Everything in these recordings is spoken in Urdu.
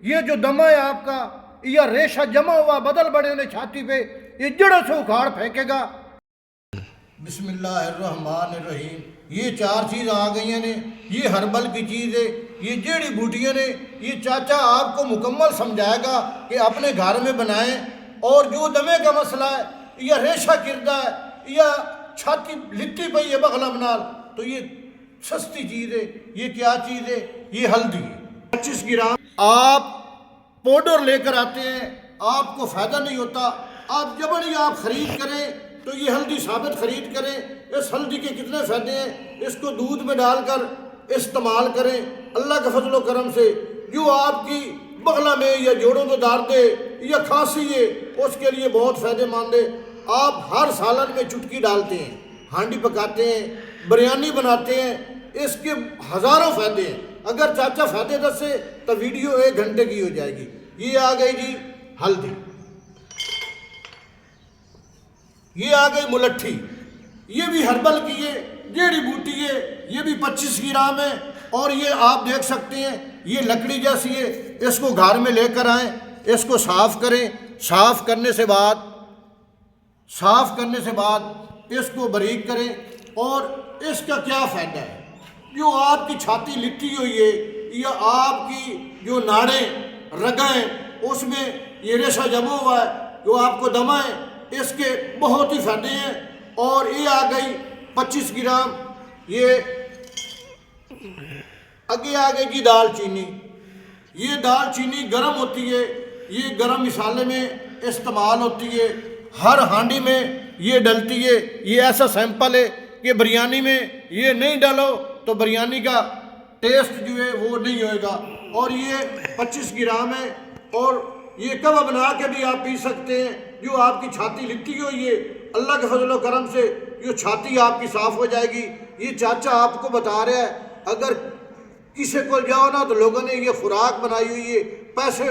یہ جو دمہ ہے آپ کا یا ریشہ جمع ہوا بدل بڑے نے چھاتی پہ، یہ جڑوں سے اکھاڑ پھینکے گا۔ بسم اللہ الرحمن الرحیم۔ یہ چار چیز آ گئی ہیں نے، یہ ہربل کی چیز ہے، یہ جڑی بوٹیاں نے، یہ چاچا آپ کو مکمل سمجھائے گا کہ اپنے گھر میں بنائیں۔ اور جو دمے کا مسئلہ ہے یا ریشہ گردا ہے یا چھاتی لٹی پئی ہے بغلہ بنال، تو یہ سستی چیز ہے۔ یہ کیا چیز ہے؟ یہ ہلدی ہے۔ 25 گرام آپ پاؤڈر لے کر آتے ہیں، آپ کو فائدہ نہیں ہوتا، آپ جبری آپ خرید کریں تو یہ ہلدی ثابت خرید کریں۔ اس ہلدی کے کتنے فائدے ہیں، اس کو دودھ میں ڈال کر استعمال کریں۔ اللہ کے فضل و کرم سے جو آپ کی بغلہ میں یا جوڑوں میں درد ہے یا کھانسی ہے، اس کے لیے بہت فائدہ مند ہے۔ آپ ہر سالن میں چٹکی ڈالتے ہیں، ہانڈی پکاتے ہیں، بریانی بناتے ہیں، اس کے ہزاروں فائدے ہیں۔ اگر چاچا فائدے دسے تو ویڈیو 1 گھنٹے کی ہو جائے گی۔ یہ آ گئی جی ہلدی، یہ آ گئی ملٹھی، یہ بھی ہربل کی ہے، جیڑی بوٹی ہے، یہ بھی 25 گرام ہے۔ اور یہ آپ دیکھ سکتے ہیں یہ لکڑی جیسی ہے۔ اس کو گھر میں لے کر آئیں، اس کو صاف کریں، صاف کرنے سے بعد اس کو باریک کریں۔ اور اس کا کیا فائدہ ہے؟ جو آپ کی چھاتی لٹی ہوئی ہے یا آپ کی جو ناڑیں رگیں اس میں یہ ریشہ جمع ہوا ہے، جو آپ کو دمہ ہے، اس کے بہت ہی فائدے ہیں۔ اور یہ آ گئی 25 گرام۔ یہ آگے آ گئی جی دال چینی۔ یہ دال چینی گرم ہوتی ہے، یہ گرم مسالے میں استعمال ہوتی ہے، ہر ہانڈی میں یہ ڈلتی ہے۔ یہ ایسا سیمپل ہے کہ بریانی میں یہ نہیں ڈالو تو بریانی کا ٹیسٹ جو ہے وہ نہیں ہوئے گا۔ اور یہ 25 گرام ہے۔ اور یہ کباب بنا کے بھی آپ پی سکتے ہیں۔ جو آپ کی چھاتی لٹی ہوئی ہے، اللہ کے فضل و کرم سے یہ چھاتی آپ کی صاف ہو جائے گی۔ یہ چاچا آپ کو بتا رہا ہے، اگر کسی کو جاؤ نا تو لوگوں نے یہ خوراک بنائی ہوئی ہے، پیسے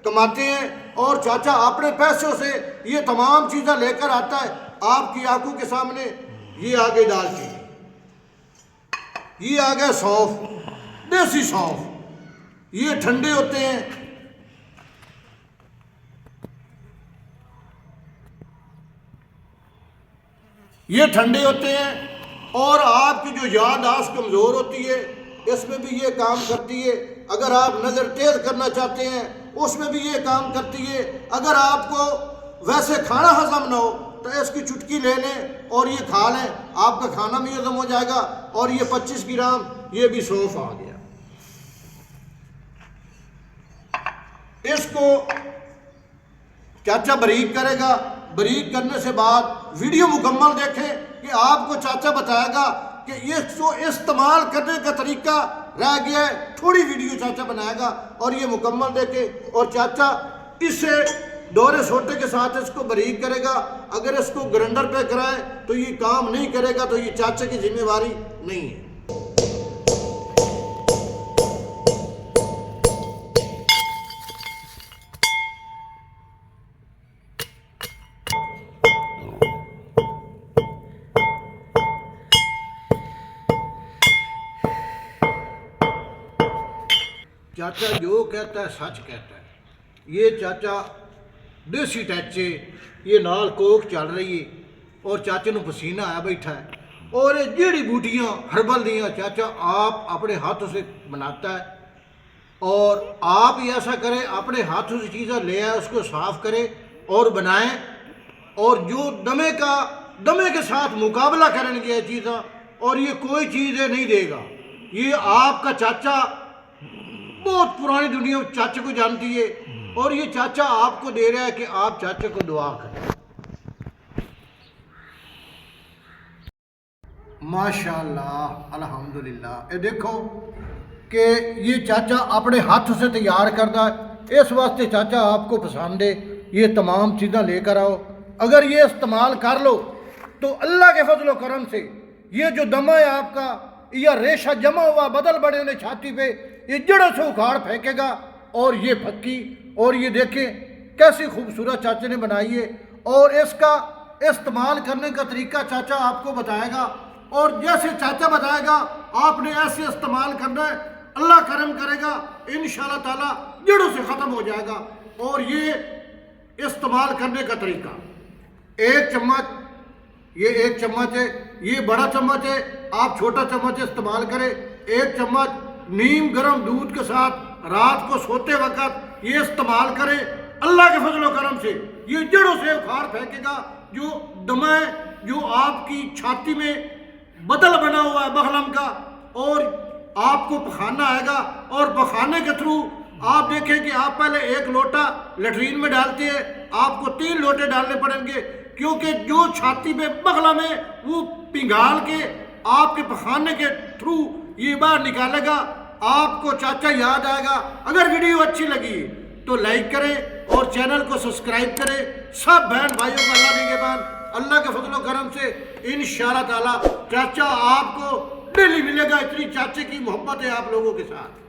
کماتے ہیں، اور چاچا اپنے پیسوں سے یہ تمام چیزیں لے کر آتا ہے آپ کی آنکھوں کے سامنے۔ یہ آگے دال چینی، یہ آگے سونف، دیسی سونف، یہ ٹھنڈے ہوتے ہیں۔ یہ ٹھنڈے ہوتے ہیں اور آپ کی جو یادداشت کمزور ہوتی ہے اس میں بھی یہ کام کرتی ہے۔ اگر آپ نظر تیز کرنا چاہتے ہیں اس میں بھی یہ کام کرتی ہے۔ اگر آپ کو ویسے کھانا ہضم نہ ہو تو اس کی چٹکی لے لیں اور یہ کھا لیں، آپ کا کھانا بھی ہضم ہو جائے گا۔ اور یہ 25 گرام یہ بھی سونف آ گیا۔ اس کو چاچا باریک کرے گا۔ باریک کرنے سے بعد ویڈیو مکمل دیکھیں کہ آپ کو چاچا بتائے گا کہ یہ جو استعمال کرنے کا طریقہ رہ گیا ہے، تھوڑی ویڈیو چاچا بنائے گا اور یہ مکمل دیکھیں۔ اور چاچا اسے دورے سوٹے کے ساتھ اس کو باریک کرے گا۔ اگر اس کو گرینڈر پہ کرائے تو یہ کام نہیں کرے گا، تو یہ چاچا کی ذمہ داری نہیں ہے۔ چاچا جو کہتا ہے سچ کہتا ہے۔ یہ چاچا دیسی ٹیچے، یہ نال کوک چل رہی ہے اور چاچے نو پسینہ آیا بیٹھا ہے۔ اور یہ جیڑی بوٹیاں ہربل دیاں چاچا آپ اپنے ہاتھوں سے بناتا ہے۔ اور آپ ہی ایسا کریں، اپنے ہاتھوں سے چیزیں لے آئے، اس کو صاف کریں اور بنائیں۔ اور جو دمے کے ساتھ مقابلہ کریں گے یہ چیزیں، اور یہ کوئی چیزیں نہیں دے گا۔ یہ آپ کا چاچا بہت پرانی دنیا چاچے کو جانتی ہے، اور یہ چاچا آپ کو دے رہا ہے کہ آپ چاچے کو دعا کریں۔ ماشاءاللہ، الحمدللہ۔ یہ دیکھو کہ یہ چاچا اپنے ہاتھ سے تیار کرتا ہے، اس واسطے چاچا آپ کو پسند ہے۔ یہ تمام چیزیں لے کر آؤ، اگر یہ استعمال کر لو تو اللہ کے فضل و کرم سے یہ جو دمہ ہے آپ کا یا ریشہ جمع ہوا بدل بڑے نے چھاتی پہ، یہ جڑوں سے اکھاڑ پھینکے گا۔ اور یہ پھکی، اور یہ دیکھیں کیسی خوبصورت چاچے نے بنائی ہے۔ اور اس کا استعمال کرنے کا طریقہ چاچا آپ کو بتائے گا، اور جیسے چاچا بتائے گا آپ نے ایسے استعمال کرنا ہے۔ اللہ کرم کرے گا انشاءاللہ تعالی جڑوں سے ختم ہو جائے گا۔ اور یہ استعمال کرنے کا طریقہ، ایک چمچ، یہ ایک چمچ ہے، یہ بڑا چمچ ہے، آپ چھوٹا چمچ استعمال کریں۔ ایک چمچ نیم گرم دودھ کے ساتھ رات کو سوتے وقت یہ استعمال کریں۔ اللہ کے فضل و کرم سے یہ جڑوں سے اکھاڑ پھینکے گا۔ جو دمہ ہے، جو آپ کی چھاتی میں بدل بنا ہوا ہے بغلم کا، اور آپ کو پخانا آئے گا، اور پخانے کے تھرو آپ دیکھیں کہ آپ پہلے 1 لوٹا لیٹرین میں ڈالتے ہیں، آپ کو 3 لوٹے ڈالنے پڑیں گے، کیونکہ جو چھاتی میں بغلم ہے وہ پنگھال کے آپ کے پخانے کے تھرو یہ باہر نکالے گا۔ آپ کو چاچا یاد آئے گا۔ اگر ویڈیو اچھی لگی تو لائک کریں اور چینل کو سبسکرائب کریں۔ سب بہن بھائیوں کو اللہ نگہبان، اللہ کے فضل و کرم سے انشاءاللہ تعالی چاچا آپ کو ڈیلی ملے گا۔ اتنی چاچے کی محبت ہے آپ لوگوں کے ساتھ۔